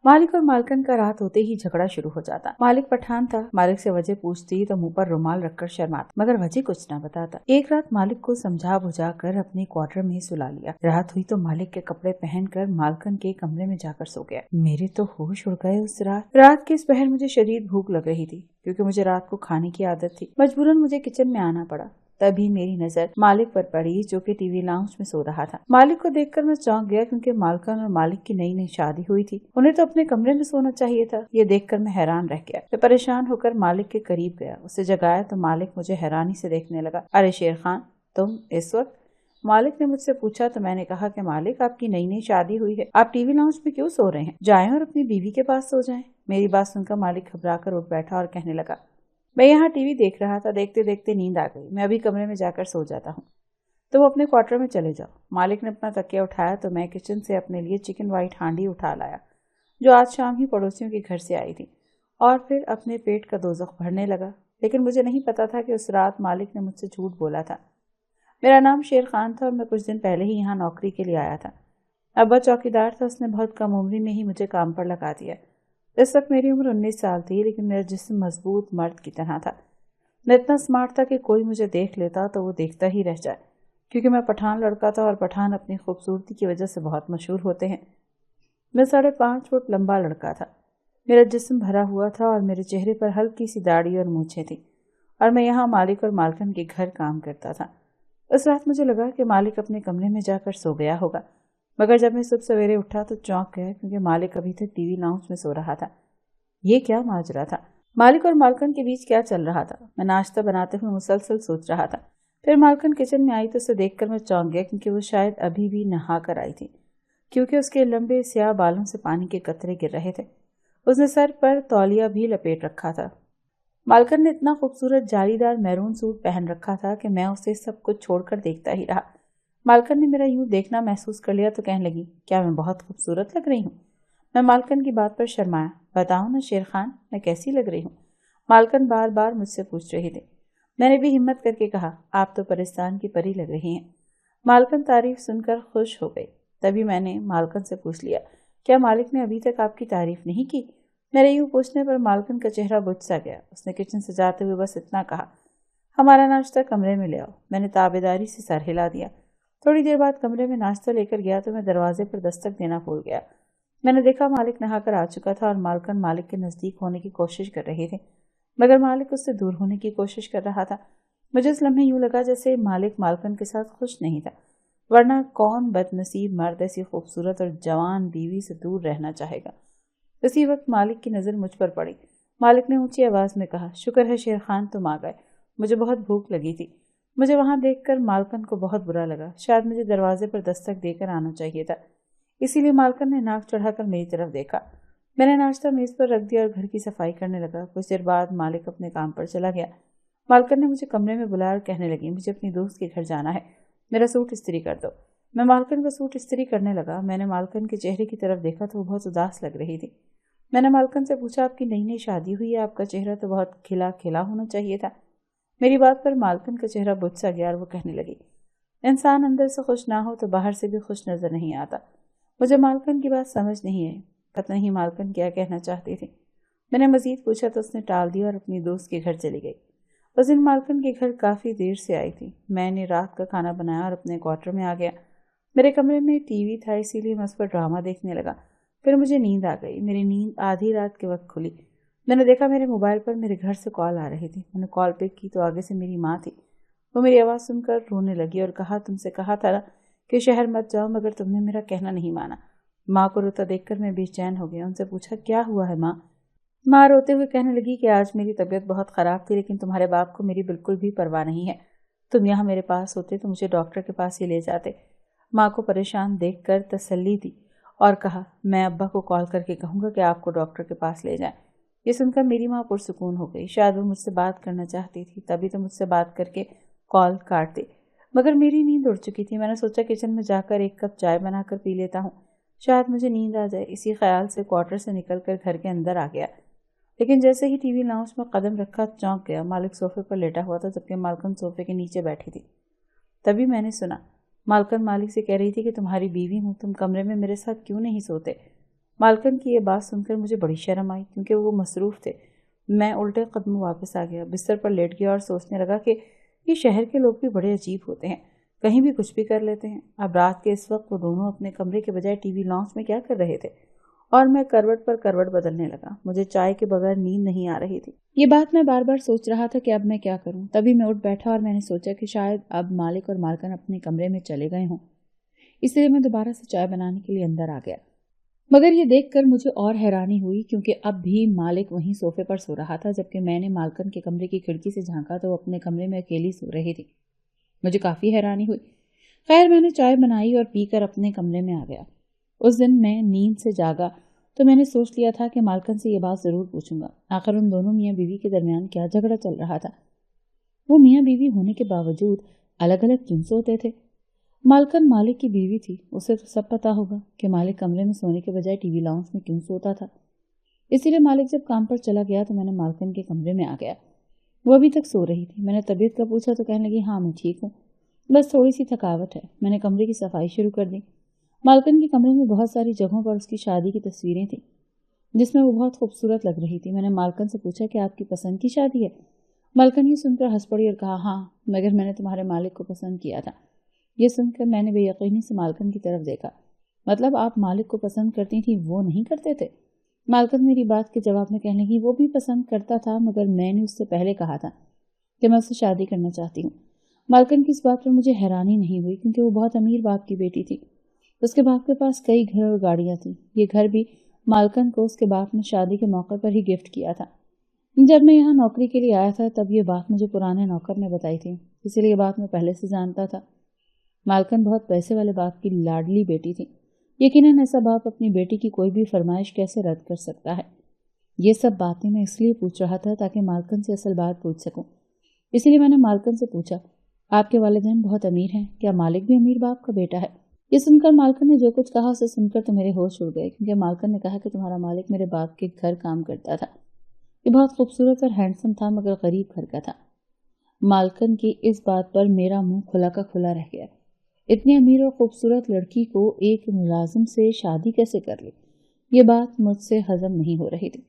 मालिक और मालकन का रात होते ही झगड़ा शुरू हो जाता। मालिक पठान था, मालिक से वजह पूछती तो मुंह पर रुमाल रखकर शर्माता, मगर वजह कुछ न बताता। एक रात मालिक को समझा बुझा कर अपने क्वार्टर में सुला लिया। रात हुई तो मालिक के कपड़े पहनकर मालकन के कमरे में जाकर सो गया। मेरे तो होश उड़ गए उस रात के इस पहर मुझे शदीद भूख लग रही थी, क्योंकि मुझे रात को खाने की आदत थी। मजबूरन मुझे किचन में आना पड़ा। तभी मेरी नजर मालिक पर पड़ी, जो कि टीवी लाउंज में सो रहा था। मालिक को देखकर मैं चौंक गया, क्योंकि मालकन और मालिक की नई नई शादी हुई थी। उन्हें तो अपने कमरे में सोना चाहिए था। ये देखकर मैं हैरान रह गया। मैं परेशान होकर मालिक के करीब गया, उसे जगाया तो मालिक मुझे हैरानी से देखने लगा। अरे शेर खान, तुम इस वक्त? मालिक ने मुझसे पूछा तो मैंने कहा कि मालिक, आपकी नई नई शादी हुई है, आप टीवी लाउंज में क्यों सो रहे हैं? जाएं और अपनी बीवी के पास सो जाएं। मेरी बात सुनकर मालिक घबरा कर उठ बैठा और कहने लगा, मैं यहाँ टीवी देख रहा था, देखते देखते नींद आ गई, मैं अभी कमरे में जाकर सो जाता हूँ, तुम अपने क्वार्टर में चले जाओ। मालिक ने अपना तकिया उठाया तो मैं किचन से अपने लिए चिकन वाइट हांडी उठा लाया, जो आज शाम ही पड़ोसियों के घर से आई थी, और फिर अपने पेट का दोज़ख भरने लगा। लेकिन मुझे नहीं पता था कि उस रात मालिक ने मुझसे झूठ बोला था। मेरा नाम शेर खान था और मैं कुछ दिन पहले ही यहाँ नौकरी के लिए आया था। अब्बा चौकीदार था, उसने बहुत कम उम्र में ही मुझे काम पर लगा दिया। इस वक्त मेरी उम्र 19 साल थी, लेकिन मेरा जिस्म मजबूत मर्द की तरह था। मैं इतना स्मार्ट था कि कोई मुझे देख लेता तो वो देखता ही रह जाए, क्योंकि मैं पठान लड़का था और पठान अपनी खूबसूरती की वजह से बहुत मशहूर होते हैं। मैं 5.5 फुट लंबा लड़का था, मेरा जिस्म भरा हुआ था और मेरे चेहरे पर हल्की सी दाढ़ी और मूछें थी, और मैं यहाँ मालिक और मालकन के घर काम करता था। उस रात मुझे लगा कि मालिक अपने कमरे में जाकर सो गया होगा, मगर जब मैं सुबह सवेरे उठा तो चौंक गया, क्योंकि मालिक अभी तक टीवी लाउंज में सो रहा था। ये क्या माजरा था? मालिक और मालकन के बीच क्या चल रहा था? मैं नाश्ता बनाते हुए मुसलसल सोच रहा था। फिर मालकन किचन में आई तो उसे देखकर मैं चौंक गया, क्योंकि वो शायद अभी भी नहा कर आई थी, क्योंकि उसके लंबे स्याह बालों से पानी के कतरे गिर रहे थे। उसने सर पर तौलिया भी लपेट रखा था। मालकन ने इतना खूबसूरत जालीदार मैरून सूट पहन रखा था कि मैं उसे सब कुछ छोड़कर देखता ही रहा। मालकन ने मेरा यूं देखना महसूस कर लिया तो कहने लगी, क्या मैं बहुत खूबसूरत लग रही हूँ? मैं मालकन की बात पर शर्माया। बताओ ना शेर खान, मैं कैसी लग रही हूँ? मालकन बार बार मुझसे पूछ रहे थे। मैंने भी हिम्मत करके कहा, आप तो परिस्तान की परी लग रही हैं। मालकन तारीफ सुनकर खुश हो गई। तभी मैंने मालकन से पूछ लिया, क्या मालिक ने अभी तक आपकी तारीफ नहीं की? मेरे यूं पूछने पर मालकन का चेहरा बुझ सा गया। उसने किचन से जाते हुए बस इतना कहा, हमारा नाश्ता कमरे में ले आओ। मैंने ताबेदारी से सर हिला दिया। थोड़ी देर बाद कमरे में नाश्ता लेकर गया तो मैं दरवाजे पर दस्तक देना भूल गया। मैंने देखा मालिक नहाकर आ चुका था और मालकन मालिक के नज़दीक होने की कोशिश कर रहे थे, मगर मालिक उससे दूर होने की कोशिश कर रहा था। मुझे उस लम्हे यूं लगा जैसे मालिक मालकन के साथ खुश नहीं था, वरना कौन बदनसीब मर्द ऐसी खूबसूरत और जवान बीवी से दूर रहना चाहेगा। उसी वक्त मालिक की नज़र मुझ पर पड़ी। मालिक ने ऊंची आवाज़ में कहा, शुक्र है शेर खान तुम आ गए, मुझे बहुत भूख लगी थी। मुझे वहां देखकर मालकन को बहुत बुरा लगा। शायद मुझे दरवाजे पर दस्तक देकर आना चाहिए था, इसीलिए मालकन ने नाक चढ़ाकर मेरी तरफ देखा। मैंने नाश्ता मेज पर रख दिया और घर की सफाई करने लगा। कुछ देर बाद मालिक अपने काम पर चला गया। मालकन ने मुझे कमरे में बुलाया और कहने लगी, मुझे अपनी दोस्त के घर जाना है, मेरा सूट इस्त्री कर दो। मैं मालकन का सूट इस्त्री करने लगा। मैंने मालकन के चेहरे की तरफ देखा तो वो बहुत उदास लग रही थी। मैंने मालकन से पूछा, आपकी नई नई शादी हुई है, आपका चेहरा तो बहुत खिला खिला होना चाहिए था। मेरी बात पर मालकन का चेहरा बुझ सा गया और वो कहने लगी, इंसान अंदर से खुश ना हो तो बाहर से भी खुश नजर नहीं आता। मुझे मालकन की बात समझ नहीं आई। पता नहीं मालकन क्या कहना चाहती थी। मैंने मजीद पूछा तो उसने टाल दिया और अपनी दोस्त के घर चली गई। उस दिन मालकन के घर काफ़ी देर से आई थी। मैंने रात का खाना बनाया और अपने क्वार्टर में आ गया। मेरे कमरे में टीवी था, इसीलिए मैं उस पर ड्रामा देखने लगा। फिर मुझे नींद आ गई। मेरी नींद आधी रात के वक्त खुली। मैंने देखा मेरे मोबाइल पर मेरे घर से कॉल आ रही थी। मैंने कॉल पिक की तो आगे से मेरी माँ थी। वो मेरी आवाज़ सुनकर रोने लगी और कहा, तुमसे कहा था कि शहर मत जाओ, मगर तुमने मेरा कहना नहीं माना। माँ को रोता देखकर मैं बेचैन हो गया। उनसे पूछा, क्या हुआ है माँ? माँ रोते हुए कहने लगी कि आज मेरी तबीयत बहुत ख़राब थी, लेकिन तुम्हारे बाप को मेरी बिल्कुल भी परवाह नहीं है। तुम यहाँ मेरे पास होते तो मुझे डॉक्टर के पास ही ले जाते। माँ को परेशान देखकर तसल्ली दी और कहा, मैं अब्बा को कॉल करके कहूँगा कि आपको डॉक्टर के पास ले जाएं। ये सुनकर मेरी माँ पुरसुकून हो गई। शायद वो मुझसे बात करना चाहती थी, तभी तो मुझसे बात करके कॉल काट दी। मगर मेरी नींद उड़ चुकी थी। मैंने सोचा किचन में जाकर एक कप चाय बनाकर पी लेता हूँ, शायद मुझे नींद आ जाए। इसी ख्याल से क्वार्टर से निकलकर घर के अंदर आ गया। लेकिन जैसे ही टीवी लाउंज में कदम रखा चौंक गया। मालिक सोफे पर लेटा हुआ था, जबकि मालकन सोफे के नीचे बैठी थी। तभी मैंने सुना मालकन मालिक से कह रही थी कि तुम्हारी बीवी हूँ, तुम कमरे में मेरे साथ क्यों नहीं सोते? मालकन की ये बात सुनकर मुझे बड़ी शर्म आई, क्योंकि वो मसरूफ़ थे। मैं उल्टे कदम वापस आ गया, बिस्तर पर लेट गया और सोचने लगा कि ये शहर के लोग भी बड़े अजीब होते हैं, कहीं भी कुछ भी कर लेते हैं। अब रात के इस वक्त वो दोनों अपने कमरे के बजाय टीवी लॉन्च में क्या कर रहे थे, और मैं करवट पर करवट बदलने लगा। मुझे चाय के बगैर नींद नहीं आ रही थी। ये बात मैं बार बार सोच रहा था कि अब मैं क्या करूं। तभी मैं उठ बैठा और मैंने सोचा कि शायद अब मालिक और मालकन अपने कमरे में चले गए हों, इसलिए मैं दोबारा से चाय बनाने के लिए अंदर आ गया। मगर ये देखकर मुझे और हैरानी हुई, क्योंकि अब भी मालिक वहीं सोफे पर सो रहा था, जबकि मैंने मालकन के कमरे की खिड़की से झांका तो वो अपने कमरे में अकेली सो रही थी। मुझे काफ़ी हैरानी हुई। खैर, मैंने चाय बनाई और पीकर अपने कमरे में आ गया। उस दिन मैं नींद से जागा तो मैंने सोच लिया था कि मालकन से ये बात ज़रूर पूछूंगा, आखिर उन दोनों मियाँ बीवी के दरमियान क्या झगड़ा चल रहा था। वो मियाँ बीवी होने के बावजूद अलग अलग क्यों सोते थे। मालकन मालिक की बीवी थी, उसे तो सब पता होगा कि मालिक कमरे में सोने के बजाय टीवी लाउंज में क्यों सोता था। इसीलिए मालिक जब काम पर चला गया तो मैंने मालकन के कमरे में आ गया। वो अभी तक सो रही थी। मैंने तबीयत का पूछा तो कहने लगी, हाँ मैं ठीक हूँ, बस थोड़ी सी थकावट है। मैंने कमरे की सफाई शुरू कर दी। मालकन के कमरे में बहुत सारी जगहों पर उसकी शादी की तस्वीरें थीं, जिसमें वो बहुत खूबसूरत लग रही थी। मैंने मालकन से पूछा कि आपकी पसंद की शादी है। मालकन ही सुनकर हंस पड़ी और कहा, हाँ, मगर मैंने तुम्हारे मालिक को पसंद किया था। ये सुनकर मैंने बेयकीनी से मालकन की तरफ देखा। मतलब आप मालिक को पसंद करती थी, वो नहीं करते थे? मालकन मेरी बात के जवाब में कहने लगी, वो भी पसंद करता था, मगर मैंने उससे पहले कहा था कि मैं उससे शादी करना चाहती हूँ। मालकन की इस बात पर मुझे हैरानी नहीं हुई, क्योंकि वो बहुत अमीर बाप की बेटी थी। उसके बाप के पास कई घर और गाड़ियाँ थीं। ये घर भी मालकन को उसके बाप ने शादी के मौके पर ही गिफ्ट किया था। जब मैं यहाँ नौकरी के लिए आया था तब ये बात मुझे पुराने नौकर ने बताई थी, इसीलिए ये बात मैं पहले से जानता था। मालकन बहुत पैसे वाले बाप की लाडली बेटी थी। यकीनन ऐसा बाप अपनी बेटी की कोई भी फरमाइश कैसे रद्द कर सकता है। ये सब बातें मैं इसलिए पूछ रहा था ताकि मालकन से असल बात पूछ सकूं। इसलिए मैंने मालकन से पूछा, आपके वालिदैन बहुत अमीर हैं, क्या मालिक भी अमीर बाप का बेटा है? ये सुनकर मालकन ने जो कुछ कहा उसे सुनकर तो मेरे होश उड़ गए, क्योंकि मालकन ने कहा कि तुम्हारा मालिक मेरे बाप के घर काम करता था। ये बहुत खूबसूरत और हैंडसम था, मगर गरीब घर का था। मालकन की इस बात पर मेरा मुंह खुला का खुला रह गया। इतनी अमीर और खूबसूरत लड़की को एक मुलाजिम से शादी कैसे कर ली, ये बात मुझसे हजम नहीं हो रही थी।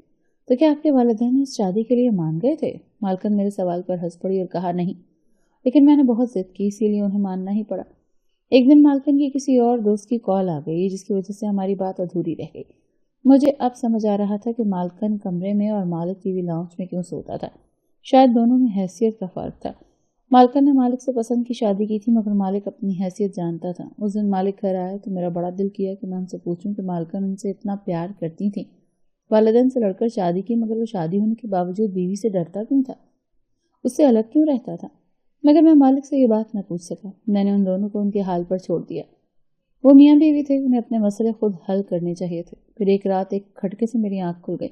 तो क्या आपके वालिदैन इस शादी के लिए मान गए थे? मालकन मेरे सवाल पर हंस पड़ी और कहा, नहीं, लेकिन मैंने बहुत जिद की, इसीलिए उन्हें मानना ही पड़ा। एक दिन मालकन की किसी और दोस्त की कॉल आ गई, जिसकी वजह से हमारी बात अधूरी रह गई। मुझे अब समझ आ रहा था कि मालकन कमरे में और मालिक टीवी लाउंज में क्यों सोता था। शायद दोनों में हैसियत का फर्क था। मालकन ने मालिक से पसंद की शादी की थी, मगर मालिक अपनी हैसियत जानता था। उस दिन मालिक घर आया तो मेरा बड़ा दिल किया कि मैं उनसे पूछूं कि मालकन उनसे इतना प्यार करती थी, वालिदैन से लड़कर शादी की, मगर वो शादी होने के बावजूद बीवी से डरता क्यों था, उससे अलग क्यों रहता था। मगर मैं मालिक से ये बात न पूछ सका। मैंने उन दोनों को उनके हाल पर छोड़ दिया। वो मियाँ बीवी थे, उन्हें अपने मसले खुद हल करने चाहिए थे। फिर एक रात एक खटके से मेरी आंख खुल गई।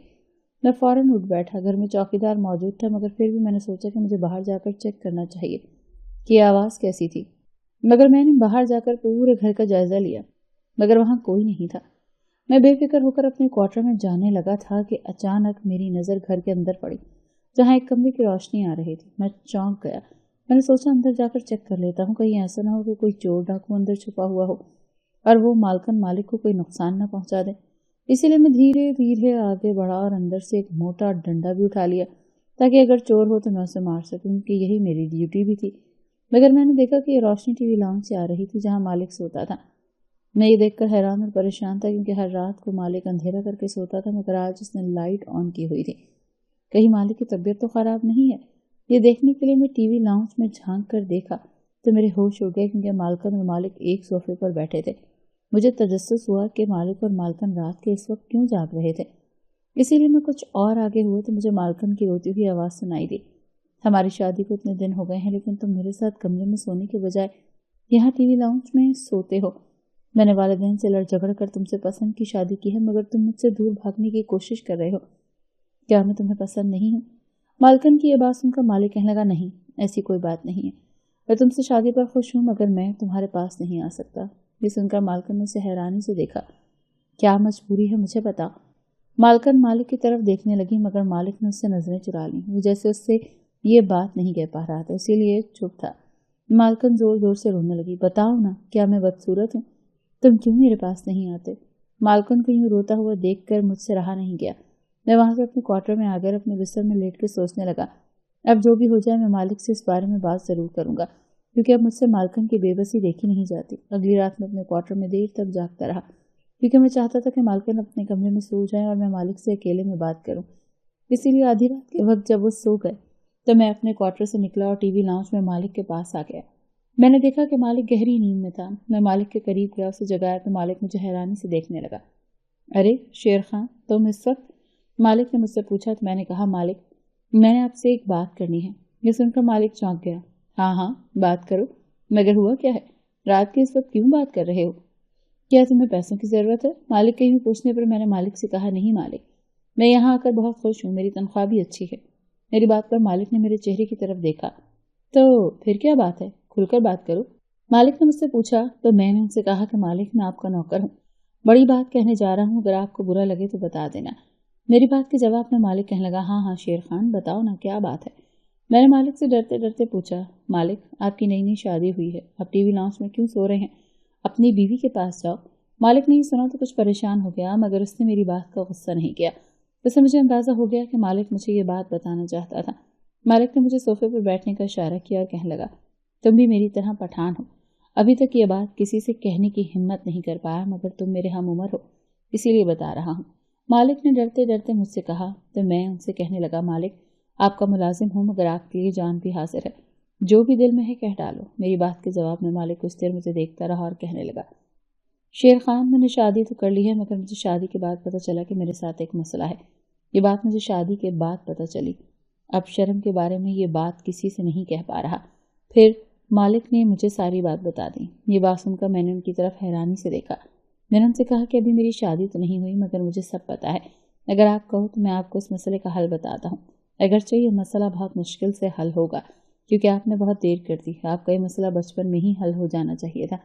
मैं फौरन उठ बैठा। घर में चौकीदार मौजूद था, मगर फिर भी मैंने सोचा कि मुझे बाहर जाकर चेक करना चाहिए कि आवाज़ कैसी थी। मगर मैंने बाहर जाकर पूरे घर का जायजा लिया, मगर वहाँ कोई नहीं था। मैं बेफिक्र होकर अपने क्वार्टर में जाने लगा था कि अचानक मेरी नज़र घर के अंदर पड़ी, जहाँ एक कमरे की रोशनी आ रही थी। मैं चौंक गया। मैंने सोचा अंदर जाकर चेक कर लेता हूँ, कहीं ऐसा ना हो कि कोई चोर डाकू अंदर छुपा हुआ हो और वो मालकन मालिक को कोई नुकसान न पहुँचा दे। इसीलिए मैं धीरे धीरे आगे बढ़ा और अंदर से एक मोटा डंडा भी उठा लिया, ताकि अगर चोर हो तो मैं उसे मार सकूं, क्योंकि यही मेरी ड्यूटी भी थी। मगर मैंने देखा कि ये रोशनी टीवी लाउंज से आ रही थी, जहाँ मालिक सोता था। मैं ये देखकर हैरान और परेशान था, क्योंकि हर रात को मालिक अंधेरा करके सोता था, मगर आज उसने लाइट ऑन की हुई थी। कहीं मालिक की तबीयत तो खराब नहीं है? ये देखने के लिए मैं टीवी लाउंज में झांक कर देखा तो मेरे होश उड़ गए, क्योंकि मालकन और मालिक एक सोफे पर बैठे थे। मुझे तजस्सुस हुआ कि मालिक और मालकन रात के इस वक्त क्यों जाग रहे थे। इसीलिए मैं कुछ और आगे हुआ तो मुझे मालकन की रोती हुई आवाज़ सुनाई दी, हमारी शादी को इतने दिन हो गए हैं, लेकिन तुम मेरे साथ कमरे में सोने के बजाय यहाँ टीवी लाउंज में सोते हो। मैंने वालिदैन से लड़ झगड़ कर तुमसे पसंद की शादी की है, मगर तुम मुझसे दूर भागने की कोशिश कर रहे हो। क्या मैं तुम्हें पसंद नहीं हूँ? मालकन की ये बात सुनकर मालिक कहने लगा, नहीं, ऐसी कोई बात नहीं है। मैं तुमसे शादी पर खुश हूँ, मगर मैं तुम्हारे पास नहीं आ सकता। ये सुनकर मालकन ने उसे हैरानी से देखा। क्या मजबूरी है, मुझे बता। मालकन मालिक की तरफ देखने लगी, मगर मालिक ने उससे नजरें चुरा ली। वो जैसे उससे ये बात नहीं कह पा रहा था, इसीलिए चुप था। मालकन जोर जोर से रोने लगी। बताओ ना, क्या मैं बदसूरत हूँ? तुम क्यों मेरे पास नहीं आते? मालकन को यूं रोता हुआ देखकर मुझसे रहा नहीं गया। मैं वहां से अपने क्वार्टर में आकर अपने बिस्तर में लेट कर सोचने लगा, अब जो भी हो जाए मैं मालिक से इस बारे में बात जरूर करूंगा, क्योंकि अब मुझसे मालकन की बेबसी देखी नहीं जाती। अगली रात में अपने क्वार्टर में देर तक जागता रहा, क्योंकि मैं चाहता था कि मालकन अपने कमरे में सो जाए और मैं मालिक से अकेले में बात करूं। इसीलिए आधी रात के वक्त जब वो सो गए तो मैं अपने क्वार्टर से निकला और टीवी लाउंज में मालिक के पास आ गया। मैंने देखा कि मालिक गहरी नींद में था। मैं मालिक के करीब गया, उसे जगाया तो मालिक मुझे हैरानी से देखने लगा। अरे शेर खान, तुम इस वक्त? मालिक ने मुझसे पूछा तो मैंने कहा, मालिक मैंने आपसे एक बात करनी है। ये सुनकर मालिक चौंक गया। हाँ हाँ बात करो, मगर हुआ क्या है? रात के इस वक्त क्यों बात कर रहे हो? क्या तुम्हें पैसों की जरूरत है? मालिक के यूं पूछने पर मैंने मालिक से कहा, नहीं मालिक, मैं यहाँ आकर बहुत खुश हूँ, मेरी तनख्वाह भी अच्छी है। मेरी बात पर मालिक ने मेरे चेहरे की तरफ देखा। तो फिर क्या बात है, खुलकर बात करो, मालिक ने मुझसे पूछा। तो मैंने उनसे कहा कि मालिक मैं आपका नौकर हूँ, बड़ी बात कहने जा रहा हूँ, अगर आपको बुरा लगे तो बता देना। मेरी बात के जवाब में मालिक कहने लगा, हाँ हाँ शेर खान बताओ ना, क्या बात है? मैंने मालिक से डरते डरते पूछा, मालिक आपकी नई नई शादी हुई है, आप टीवी लाउंज में क्यों सो रहे हैं? अपनी बीवी के पास जाओ। मालिक ने सुना तो कुछ परेशान हो गया, मगर उसने मेरी बात का गुस्सा नहीं किया। उससे मुझे अंदाजा हो गया कि मालिक मुझे ये बात बताना चाहता था। मालिक ने मुझे सोफे पर बैठने का इशारा किया और कहने लगा, तुम भी मेरी तरह पठान हो, अभी तक ये बात किसी से कहने की हिम्मत नहीं कर पाया, मगर तुम मेरे हम उम्र हो, इसीलिए बता रहा हूँ। मालिक ने डरते डरते मुझसे कहा। तो मैं उनसे कहने लगा, मालिक आपका मुलाजिम हूँ, मगर आपके लिए जान भी हाजिर है, जो भी दिल में है कह डालो। मेरी बात के जवाब में मालिक कुछ देर मुझे देखता रहा और कहने लगा, शेर खान मैंने शादी तो कर ली है, मगर मुझे शादी के बाद पता चला कि मेरे साथ एक मसला है। ये बात मुझे शादी के बाद पता चली। अब शर्म के बारे में ये बात किसी से नहीं कह पा रहा। फिर मालिक ने मुझे सारी बात बता दी। ये बात सुनकर मैंने उनकी तरफ हैरानी से देखा। मैंने उनसे कहा कि अभी मेरी शादी तो नहीं हुई, मगर मुझे सब पता है। अगर आप कहो तो मैं आपको इस मसले का हल बताता हूँ। अगरचे ये मसला बहुत मुश्किल से हल होगा, क्योंकि आपने बहुत देर कर दी, आपका ये मसला बचपन में ही हल हो जाना चाहिए था।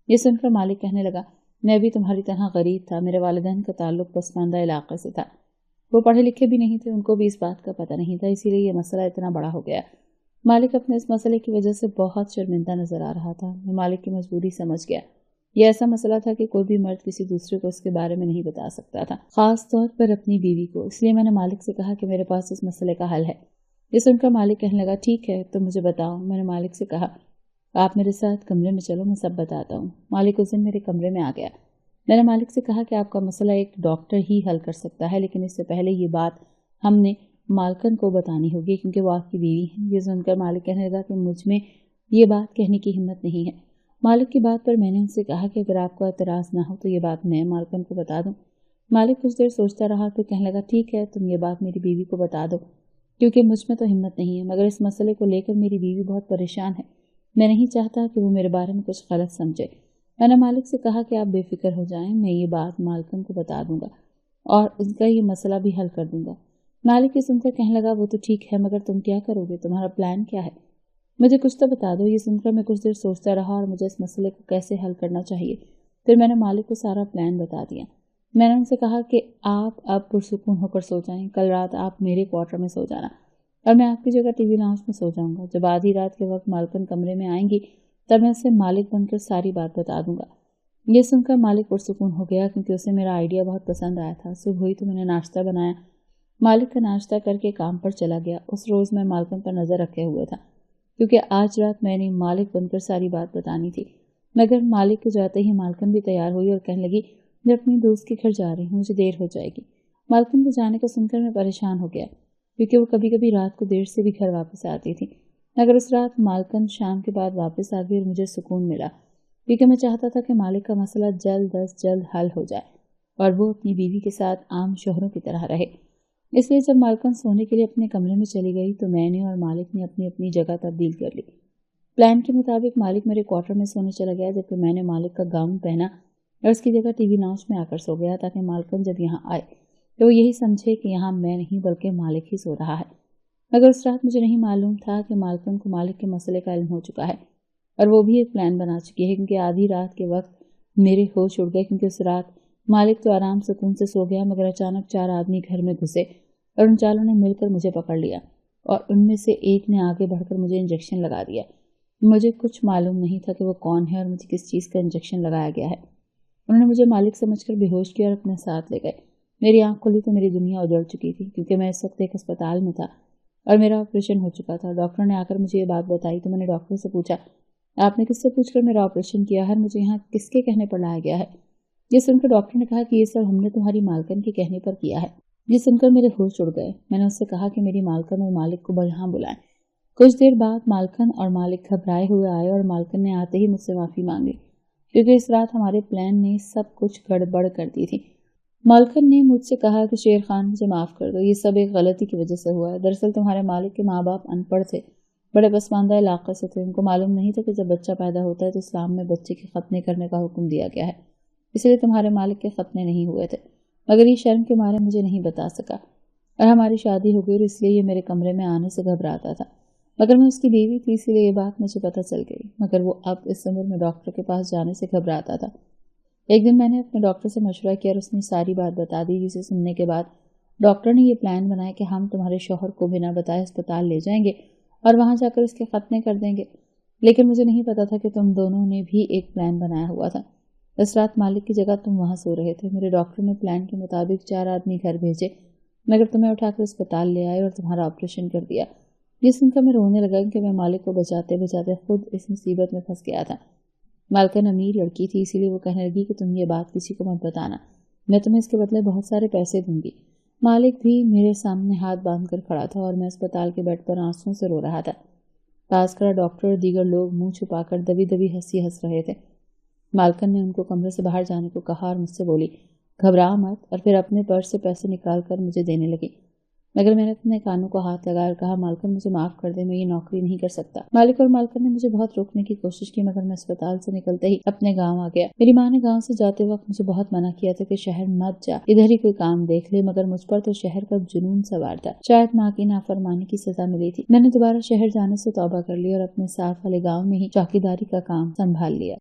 ये सुनकर मालिक कहने लगा, मैं भी तुम्हारी तरह गरीब था, मेरे वालिदैन का ताल्लुक पसमानदा इलाके से था, वो पढ़े लिखे भी नहीं थे, उनको भी इस बात का पता नहीं था, इसीलिए ये मसला इतना बड़ा हो गया। मालिक अपने इस मसले की वजह से बहुत शर्मिंदा नजर आ रहा था। मैं मालिक की मजबूरी समझ गया। यह ऐसा मसला था कि कोई भी मर्द किसी दूसरे को इसके बारे में नहीं बता सकता था, खास तौर पर अपनी बीवी को। इसलिए मैंने मालिक से कहा कि मेरे पास इस मसले का हल है। ये सुनकर मालिक कहने लगा, ठीक है तो मुझे बताओ। मैंने मालिक से कहा, आप मेरे साथ कमरे में चलो, मैं सब बताता हूँ। मालिक उस दिन मेरे कमरे में आ गया। मैंने मालिक से कहा कि आपका मसला एक डॉक्टर ही हल कर सकता है, लेकिन इससे पहले ये बात हमने मालकन को बतानी होगी, क्योंकि वो आपकी बीवी है। ये सुनकर मालिक कहने लगा कि मुझ में ये बात कहने की हिम्मत नहीं है। मालिक की बात पर मैंने उनसे कहा कि अगर आपको एतराज़ ना हो तो ये बात मैं मालकन को बता दूं। मालिक कुछ देर सोचता रहा तो कहने लगा, ठीक है तुम ये बात मेरी बीवी को बता दो, क्योंकि मुझ में तो हिम्मत नहीं है, मगर इस मसले को लेकर मेरी बीवी बहुत परेशान है। मैं नहीं चाहता कि वो मेरे बारे में कुछ गलत समझे। मैंने मालिक से कहा कि आप बेफिक्र हो जाएं, मैं ये बात मालकन को बता दूंगा और उनका ये मसला भी हल कर दूंगा। मालिक ये सुनकर कहने लगा, वो तो ठीक है, मगर तुम क्या करोगे, तुम्हारा प्लान क्या है, मुझे कुछ तो बता दो। ये सुनकर मैं कुछ देर सोचता रहा और मुझे इस मसले को कैसे हल करना चाहिए। फिर मैंने मालिक को सारा प्लान बता दिया। मैंने उनसे कहा कि आप अब पुरसुकून होकर सो जाएं, कल रात आप मेरे क्वार्टर में सो जाना और मैं आपकी जगह टीवी लाउंज में सो जाऊंगा। जब आधी रात के वक्त मालकन कमरे में आएंगी तब मैं उसे मालिक बनकर सारी बात बता दूंगा। ये सुनकर मालिक पुरसुकून हो गया, क्योंकि उसे मेरा आइडिया बहुत पसंद आया था। सुबह हुई तो मैंने नाश्ता बनाया, मालिक का नाश्ता करके काम पर चला गया। उस रोज़ मैं मालकन पर नज़र रखे हुए था, क्योंकि आज रात मैंने मालिक बनकर सारी बात बतानी थी। मगर मालिक के जाते ही मालकन भी तैयार हुई और कहने लगी, मैं अपनी दोस्त के घर जा रही हूँ, मुझे देर हो जाएगी। मालकन के जाने को सुनकर मैं परेशान हो गया, क्योंकि वो कभी कभी रात को देर से भी घर वापस आती थी। मगर उस रात मालकन शाम के बाद वापस आ गई और मुझे सुकून मिला, क्योंकि मैं चाहता था कि मालिक का मसला जल्द अज जल्द हल हो जाए और वो अपनी बीवी के साथ आम शोहरों की तरह रहे। इसलिए जब मालकन सोने के लिए अपने कमरे में चली गई तो मैंने और मालिक ने अपनी अपनी जगह तब्दील कर ली। प्लान के मुताबिक मालिक मेरे क्वार्टर में सोने चला गया, जबकि मैंने मालिक का गाउन पहना और उसकी जगह टीवी लाउंज में आकर सो गया, ताकि मालकन जब यहाँ आए तो वो यही समझे कि यहाँ मैं नहीं बल्कि मालिक ही सो रहा है। मगर उस रात मुझे नहीं मालूम था कि मालकन को मालिक के मसले का इल्म हो चुका है और वो भी एक प्लान बना चुकी है, क्योंकि आधी रात के वक्त मेरे होश उड़ गए। क्योंकि उस रात मालिक तो आराम सुकून से सो गया, मगर अचानक 4 आदमी घर में घुसे और उन चारों ने मिलकर मुझे पकड़ लिया और उनमें से एक ने आगे बढ़कर मुझे इंजेक्शन लगा दिया। मुझे कुछ मालूम नहीं था कि वो कौन है और मुझे किस चीज़ का इंजेक्शन लगाया गया है। انہوں نے مجھے مالک سمجھ کر بے ہوش کیا اور اپنے ساتھ لے گئے۔ میری آنکھ کھلی تو میری دنیا اجڑ چکی تھی، کیونکہ میں اس وقت ایک اسپتال میں تھا اور میرا آپریشن ہو چکا تھا۔ ڈاکٹر نے آ کر مجھے یہ بات بتائی تو میں نے ڈاکٹر سے پوچھا، آپ نے کس سے پوچھ کر میرا آپریشن کیا ہے؟ مجھے یہاں کس کے کہنے پر لایا گیا ہے؟ یہ سن کر ڈاکٹر نے کہا کہ یہ سب ہم نے تمہاری مالکن کے کہنے پر کیا ہے۔ یہ سن کر میرے ہوش اڑ گئے۔ میں نے اس سے کہا کہ میری مالکن اور مالک کو یہاں بلائیں۔ کچھ دیر بعد مالکن اور مالک گھبرائے ہوئے آئے اور مالکن نے آتے ہی مجھ سے معافی مانگی، کیونکہ اس رات ہمارے پلان نے سب کچھ گڑبڑ کر دی تھی۔ مالکن نے مجھ سے کہا کہ شیر خان مجھے معاف کر دو، یہ سب ایک غلطی کی وجہ سے ہوا ہے۔ دراصل تمہارے مالک کے ماں باپ ان پڑھ تھے، بڑے پسماندہ علاقے سے تھے۔ ان کو معلوم نہیں تھا کہ جب بچہ پیدا ہوتا ہے تو اسلام میں بچے کے ختنے کرنے کا حکم دیا گیا ہے، اس لیے تمہارے مالک کے ختنے نہیں ہوئے تھے، مگر یہ شرم کے مارے مجھے نہیں بتا سکا اور ہماری شادی ہو گئی اور اس لیے یہ میرے کمرے میں آنے سے گھبراتا تھا، مگر میں اس کی بیوی تھی اس لیے یہ بات مجھے پتہ چل گئی، مگر وہ اب اس عمر میں ڈاکٹر کے پاس جانے سے گھبراتا تھا۔ ایک دن میں نے اپنے ڈاکٹر سے مشورہ کیا اور اس نے ساری بات بتا دی، جسے سننے کے بعد ڈاکٹر نے یہ پلان بنایا کہ ہم تمہارے شوہر کو بنا بتائے اسپتال لے جائیں گے اور وہاں جا کر اس کے ختنے کر دیں گے، لیکن مجھے نہیں پتا تھا کہ تم دونوں نے بھی ایک پلان بنایا ہوا تھا۔ اس رات مالک کی جگہ تم وہاں سو رہے تھے۔ میرے ڈاکٹر نے پلان کے مطابق 4 آدمی گھر بھیجے، مگر تمہیں اٹھا کر اسپتال لے آئے اور تمہارا آپریشن کر دیا۔ یہ سن کر میں رونے لگا کہ میں مالک کو بچاتے بچاتے خود اس مصیبت میں پھنس گیا تھا۔ مالکن امیر لڑکی تھی، اسی لیے وہ کہنے لگی کہ تم یہ بات کسی کو مت بتانا، میں تمہیں اس کے بدلے بہت سارے پیسے دوں گی۔ مالک بھی میرے سامنے ہاتھ باندھ کر کھڑا تھا اور میں اسپتال کے بیڈ پر آنسوؤں سے رو رہا تھا۔ پاس کھڑا ڈاکٹر اور دیگر لوگ منہ چھپا کر دبی دبی ہنسی ہنس رہے تھے۔ مالکن نے ان کو کمرے سے باہر جانے کو کہا اور مجھ سے بولی، گھبرا مت، اور پھر اپنے پرس سے پیسے نکال کر مجھے دینے لگی، مگر میں نے اپنے کانوں کو ہاتھ لگایا اور کہا، مالکن مجھے معاف کر دے، میں یہ نوکری نہیں کر سکتا۔ مالک اور مالکن نے مجھے بہت روکنے کی کوشش کی، مگر میں اسپتال سے نکلتے ہی اپنے گاؤں آ گیا۔ میری ماں نے گاؤں سے جاتے وقت مجھے بہت منع کیا تھا کہ شہر مت جا، ادھر ہی کوئی کام دیکھ لے، مگر مجھ پر تو شہر کا جنون سوار تھا۔ شاید ماں کی نافرمانی کی سزا ملی تھی۔ میں نے دوبارہ شہر جانے سے توبہ کر لی اور اپنے ساتھ والے گاؤں میں ہی چوکیداری کا کام سنبھال لیا۔